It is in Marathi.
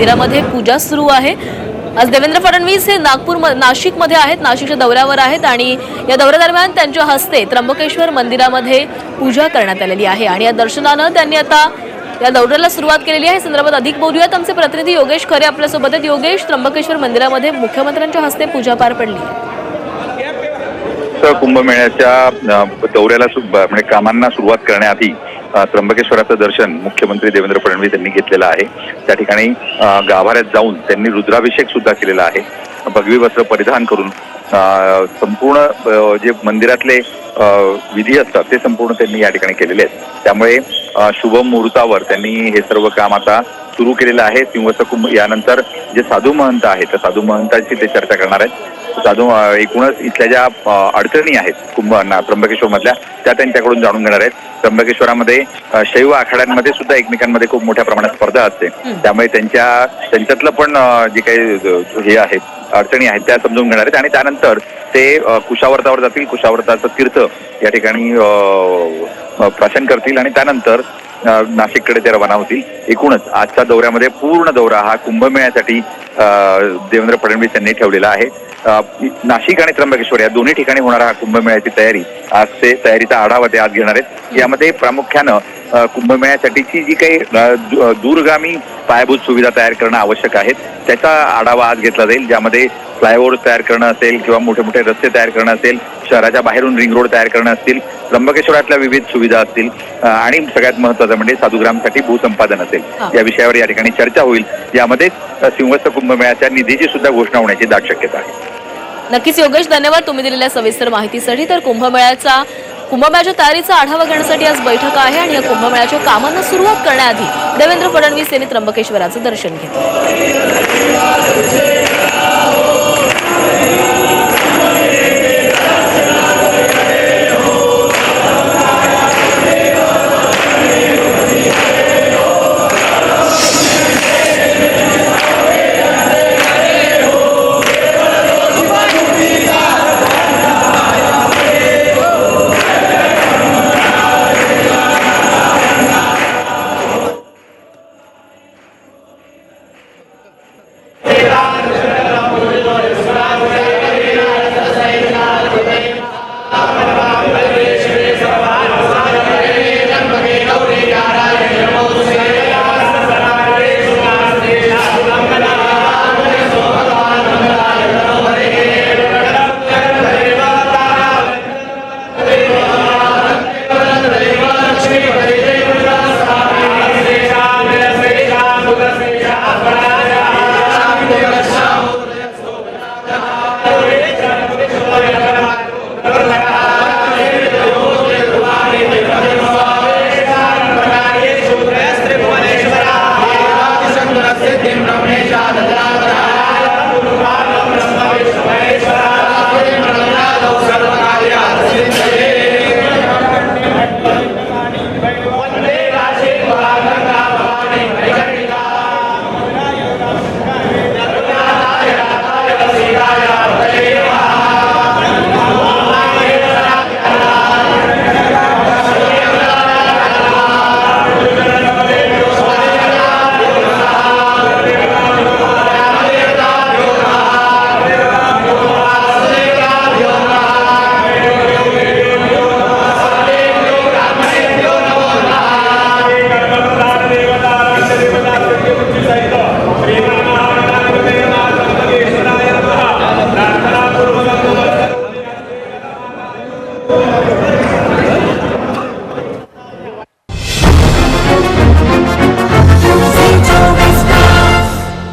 मंदिरामध्ये पूजा सुरू आहे। आज देवेंद्र फडणवीस हे नाशिकमध्ये आहेत, नाशिकच्या दौऱ्यावर आहेत आणि या दौऱ्यादरम्यान त्यांच्या हस्ते त्र्यंबकेश्वर मंदिरामध्ये पूजा करण्यात आलेली आहे आणि या दर्शनानं त्यांनी आता या दौऱ्याला सुरुवात केलेली आहे। संदर्भात अधिक बोलूयात, आमचे प्रतिनिधी योगेश खरे आपल्या सोबत आहेत। योगेश, त्र्यंबकेश्वर मंदिरामध्ये मुख्यमंत्र्यांच्या हस्ते पूजा पार पडली। कुंभमेळ्याच्या दौऱ्याला म्हणजे कामांना सुरुवात करण्याआधी त्र्यंबकेश्वराचं दर्शन मुख्यमंत्री देवेंद्र फडणवीस यांनी घेतलेलं आहे। त्या ठिकाणी गाभाऱ्यात जाऊन त्यांनी रुद्राभिषेक सुद्धा केलेला आहे। भगवी वस्त्र परिधान करून संपूर्ण जे मंदिरातले विधी असतात ते संपूर्ण त्यांनी या ठिकाणी केलेले आहेत। त्यामुळे शुभ मुहूर्तावर त्यांनी हे सर्व काम आता सुरू केलेलं आहे। सिंहस्थ कुंभ यानंतर जे साधू महंत आहेत त्या साधू महंतांची ते चर्चा करणार आहेत। साधू एकूणच इथल्या ज्या अडचणी आहेत त्र्यंबकेश्वर मधल्या त्या त्यांच्याकडून जाणून घेणार आहेत। त्र्यंबकेश्वरामध्ये शैव आखाड्यांमध्ये सुद्धा एकमेकांमध्ये खूप मोठ्या प्रमाणात स्पर्धा असते, त्यामुळे त्यांच्यातलं पण जे काही हे आहेत अडचणी आहेत त्या समजून घेणार आहेत आणि त्यानंतर ते कुशावर्तावर जातील। कुशावर्ताचं तीर्थ या ठिकाणी प्राशन करतील आणि त्यानंतर नाशिककडे ते रवाना होतील। एकूणच आजच्या दौऱ्यामध्ये पूर्ण दौरा हा कुंभमेळ्यासाठी देवेंद्र फडणवीस यांनी ठेवलेला आहे। नाशिक आणि त्र्यंबकेश्वर या दोन्ही ठिकाणी होणारा हा कुंभमेळ्याची तयारी आज ते तयारीचा आढावा ते आज घेणार आहेत। यामध्ये प्रामुख्यानं कुंभमेळ्यासाठीची जी काही दूरगामी पायाभूत सुविधा तयार करणं आवश्यक आहेत त्याचा आढावा आज घेतला जाईल, ज्यामध्ये फ्लायओव्हर तयार करणं असेल किंवा मोठे मोठे रस्ते तयार करणं असेल, शहराच्या बाहेरून रिंग रोड तयार करणं असतील, त्र्यंबकेश्वरातल्या विविध सुविधा असतील आणि सगळ्यात महत्त्वाचं म्हणजे साधुग्रामसाठी भूसंपादन असेल या विषयावर या ठिकाणी चर्चा होईल। यामध्ये सिंहस्थ कुंभमेळ्याच्या निधीची सुद्धा घोषणा होण्याची दाट शक्यता आहे। नक्कीच योगेश, धन्यवाद तुम्ही दिलेल्या सविस्तर माहितीसाठी। तर कुंभमेळ्याच्या तयारीचा आढावा घेण्यासाठी आज बैठक आहे आणि या कुंभमेळ्याच्या कामांना सुरुवात करण्याआधी देवेंद्र फडणवीस यांनी त्र्यंबकेश्वराचं दर्शन घेतलं।